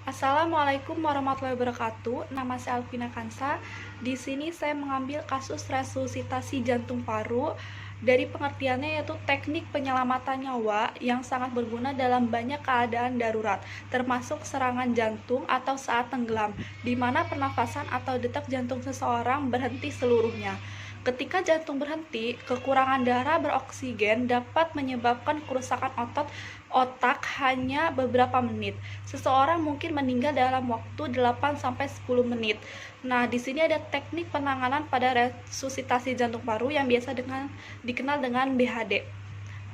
Assalamualaikum warahmatullahi wabarakatuh. Nama saya Alvina Kansa. Di sini saya mengambil kasus resusitasi jantung paru. Dari pengertiannya yaitu teknik penyelamatan nyawa yang sangat berguna dalam banyak keadaan darurat, termasuk serangan jantung atau saat tenggelam, di mana pernafasan atau detak jantung seseorang berhenti seluruhnya. Ketika jantung berhenti, kekurangan darah beroksigen dapat menyebabkan kerusakan otak hanya beberapa menit. Seseorang mungkin meninggal dalam waktu 8-10 menit. Nah, di sini ada teknik penanganan pada resusitasi jantung paru yang biasa dikenal dengan BHD.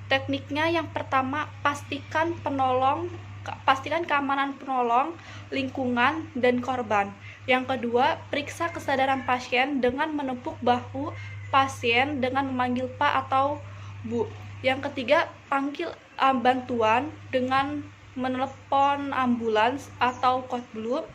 Tekniknya yang pertama, pastikan keamanan penolong, lingkungan, dan korban. Yang kedua, periksa kesadaran pasien dengan menepuk bahu pasien dengan memanggil Pak atau Bu. Yang ketiga, panggil bantuan dengan menelepon ambulans atau code blue.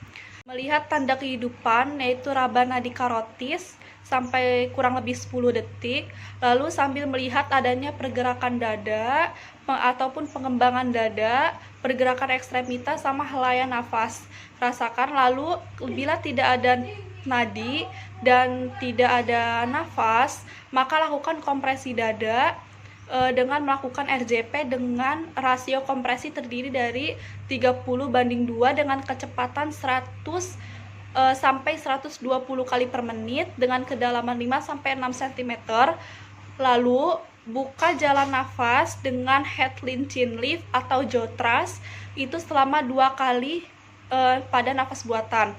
Melihat tanda kehidupan yaitu raba nadi karotis sampai kurang lebih 10 detik, lalu sambil melihat adanya pergerakan dada ataupun pengembangan dada, pergerakan ekstremitas sama helaian nafas. Rasakan, lalu bila tidak ada nadi dan tidak ada nafas, maka lakukan kompresi dada dengan melakukan RJP dengan rasio kompresi terdiri dari 30:2 dengan kecepatan 100 sampai 120 kali per menit dengan kedalaman 5-6 cm. Lalu buka jalan nafas dengan headline chin lift atau jaw thrust itu selama 2 kali pada nafas buatan.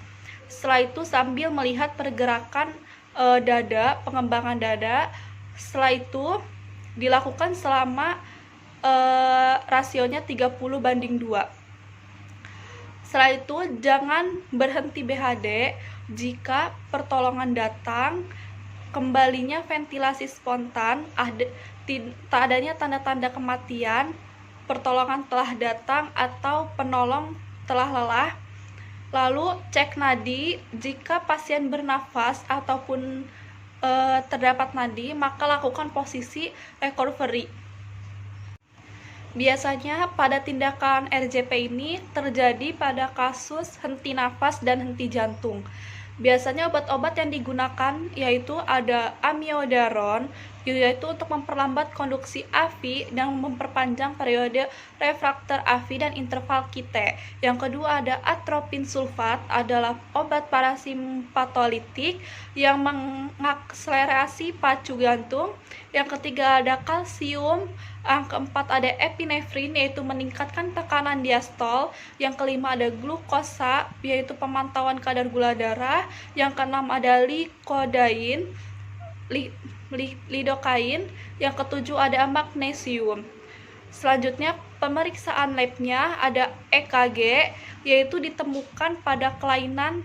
Setelah itu sambil melihat pergerakan dada, pengembangan dada. Setelah itu dilakukan selama rasionya 30:2. Setelah itu jangan berhenti BHD jika pertolongan datang, kembalinya ventilasi spontan, tak adanya tanda-tanda kematian, pertolongan telah datang atau penolong telah lelah. Lalu cek nadi, jika pasien bernafas ataupun terdapat nadi, maka lakukan posisi recovery. Biasanya pada tindakan RJP ini terjadi pada kasus henti nafas dan henti jantung. Biasanya obat-obat yang digunakan yaitu ada amiodaron, yaitu untuk memperlambat konduksi AV dan memperpanjang periode refraktor AV dan interval QT. Yang kedua ada atropin sulfat, adalah obat parasimpatolitik yang mengakselerasi pacu jantung. Yang ketiga ada kalsium. Yang keempat ada epinefrin, yaitu meningkatkan tekanan diastol. Yang kelima ada glukosa, yaitu pemantauan kadar gula darah. Yang keenam ada lidokain. Yang ketujuh ada magnesium. Selanjutnya pemeriksaan labnya ada EKG, yaitu ditemukan pada kelainan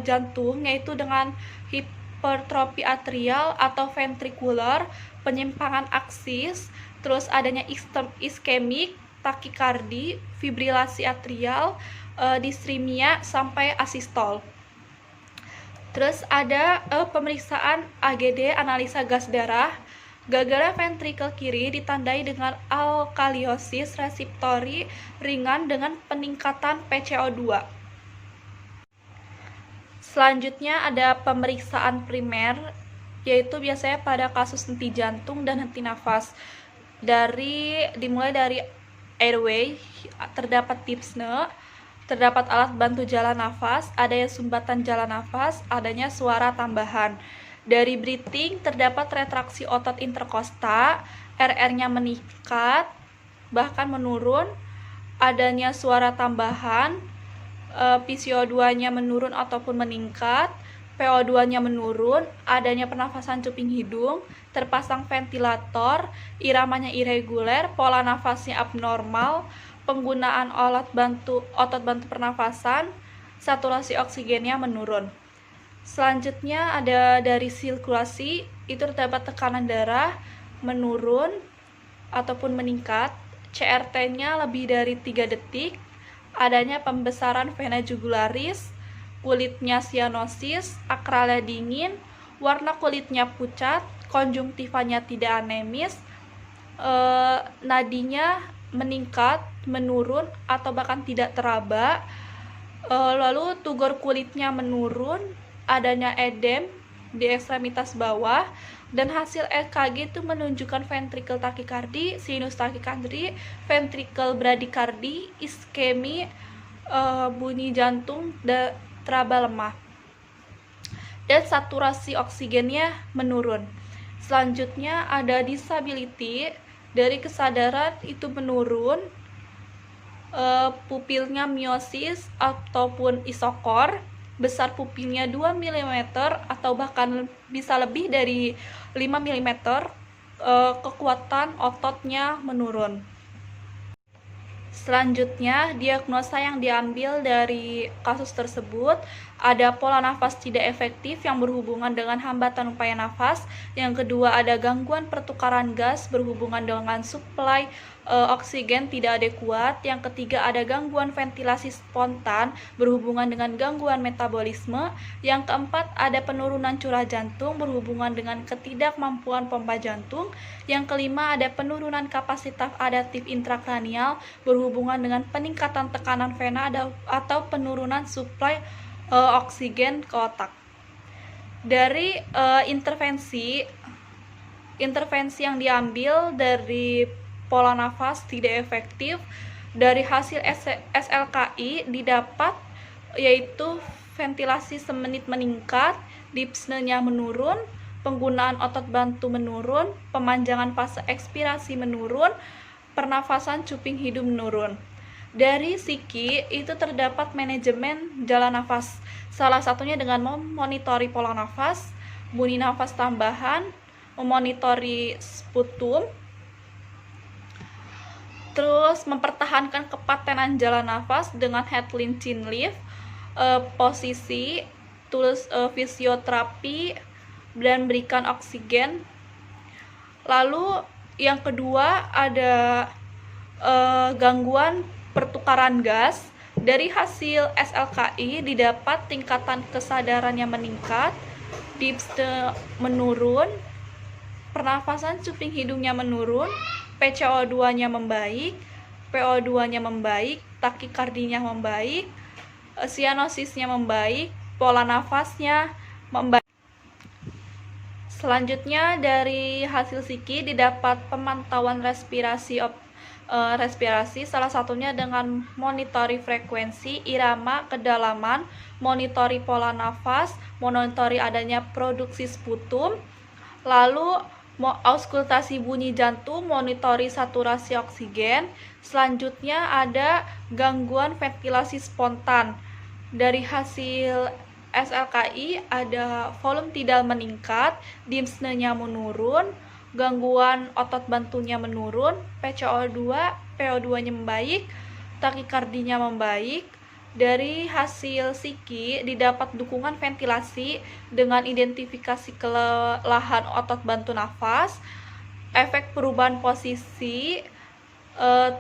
jantung, yaitu dengan hipertrofi atrial atau ventrikular, penyimpangan aksis, terus adanya iskemik, takikardi, fibrilasi atrial, distremia sampai asistol. Terus ada pemeriksaan AGD, analisa gas darah. Gagal ventrikel kiri ditandai dengan alkaliosis reseptori ringan dengan peningkatan PCO2. Selanjutnya ada pemeriksaan primer, yaitu biasanya pada kasus henti jantung dan henti nafas. Dimulai dari airway, terdapat tipsnya, terdapat alat bantu jalan nafas, adanya sumbatan jalan nafas, adanya suara tambahan. Dari breathing terdapat retraksi otot interkosta, RR-nya meningkat bahkan menurun, adanya suara tambahan, PCO2-nya menurun ataupun meningkat, PO2-nya menurun, adanya pernafasan cuping hidung, terpasang ventilator, iramanya irreguler, pola nafasnya abnormal, penggunaan otot bantu pernafasan, saturasi oksigennya menurun. Selanjutnya ada dari sirkulasi, itu terdapat tekanan darah menurun ataupun meningkat, CRT-nya lebih dari 3 detik, adanya pembesaran vena jugularis, kulitnya sianosis, akralnya dingin, warna kulitnya pucat, konjungtivanya tidak anemis, nadinya meningkat, menurun, atau bahkan tidak teraba, Lalu tugor kulitnya menurun, adanya edem di ekstremitas bawah, dan hasil EKG itu menunjukkan ventricle takikardi, sinus takikardi, ventricle bradikardi, iskemi, bunyi jantung, dan teraba lemah, dan saturasi oksigennya menurun. Selanjutnya ada disability, dari kesadaran itu menurun, pupilnya miosis ataupun isokor, besar pupilnya 2 mm atau bahkan bisa lebih dari 5 mm, kekuatan ototnya menurun. Selanjutnya, diagnosa yang diambil dari kasus tersebut ada pola nafas tidak efektif yang berhubungan dengan hambatan upaya nafas. Yang kedua, ada gangguan pertukaran gas berhubungan dengan suplai oksigen tidak adekuat. Yang ketiga, ada gangguan ventilasi spontan berhubungan dengan gangguan metabolisme. Yang keempat, ada penurunan curah jantung berhubungan dengan ketidakmampuan pompa jantung. Yang kelima, ada penurunan kapasitas adaptif intrakranial berhubungan dengan peningkatan tekanan vena atau penurunan suplai oksigen ke otak. Dari intervensi yang diambil dari pola nafas tidak efektif, dari hasil SLKI didapat yaitu ventilasi semenit meningkat, dyspnea menurun, penggunaan otot bantu menurun, pemanjangan fase ekspirasi menurun, pernafasan cuping hidung menurun. Dari psiki itu terdapat manajemen jalan nafas, salah satunya dengan memonitori pola nafas, bunyi nafas tambahan, memonitori sputum, terus mempertahankan kepatenan jalan nafas dengan headline chin lift, posisi, terus fisioterapi, dan berikan oksigen. Lalu yang kedua ada gangguan pertukaran gas. Dari hasil SLKI didapat tingkatan kesadarannya meningkat, dyspnea menurun, pernafasan cuping hidungnya menurun, PCO2-nya membaik, PO2-nya membaik, takikardinya membaik, sianosisnya membaik, pola nafasnya membaik. Selanjutnya dari hasil psiki didapat pemantauan respirasi, salah satunya dengan monitori frekuensi, irama, kedalaman, monitori pola nafas, monitori adanya produksi sputum, lalu auskultasi bunyi jantung, monitori saturasi oksigen. Selanjutnya ada gangguan ventilasi spontan. Dari hasil SLKI ada volume tidal meningkat, dyspnea menurun, gangguan otot bantunya menurun, PCO2, PO2-nya membaik, takikardinya membaik. Dari hasil psiki didapat dukungan ventilasi dengan identifikasi kelelahan otot bantu nafas, efek perubahan posisi,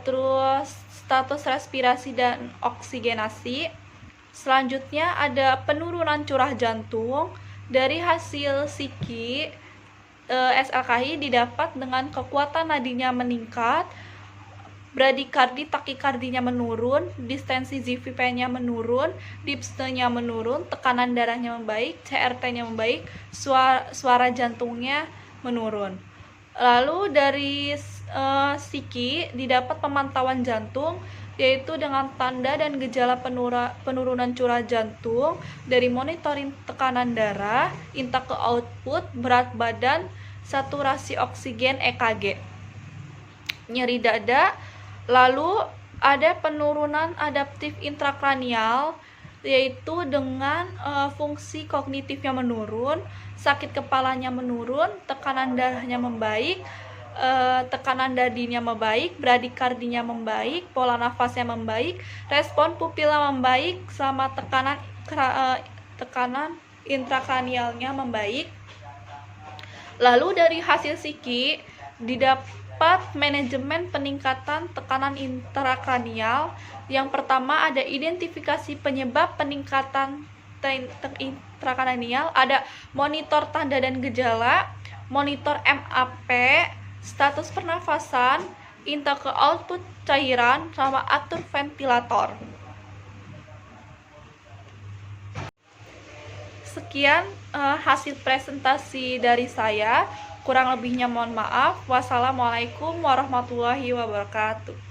terus status respirasi dan oksigenasi. Selanjutnya ada penurunan curah jantung. Dari hasil psiki SLKI didapat dengan kekuatan nadinya meningkat, bradikardi takikardinya menurun, distensi ZVP-nya menurun, dyspnea menurun, tekanan darahnya membaik, CRT-nya membaik, suara jantungnya menurun. Lalu dari psiki didapat pemantauan jantung, yaitu dengan tanda dan gejala penurunan curah jantung dari monitoring tekanan darah, intake ke output, berat badan, saturasi oksigen EKG, nyeri dada. Lalu ada penurunan adaptif intrakranial, yaitu dengan fungsi kognitifnya menurun, sakit kepalanya menurun, tekanan darahnya membaik, tekanan dadinya membaik, bradikardinya membaik, pola nafasnya membaik, respon pupila membaik, sama tekanan intrakranialnya membaik. Lalu dari hasil psiki didapat manajemen peningkatan tekanan intrakranial. Yang pertama ada identifikasi penyebab peningkatan intrakranial, ada monitor tanda dan gejala, monitor MAP, status pernafasan, intake output cairan, sama atur ventilator. sekian hasil presentasi dari saya. Kurang lebihnya mohon maaf. Wassalamualaikum warahmatullahi wabarakatuh.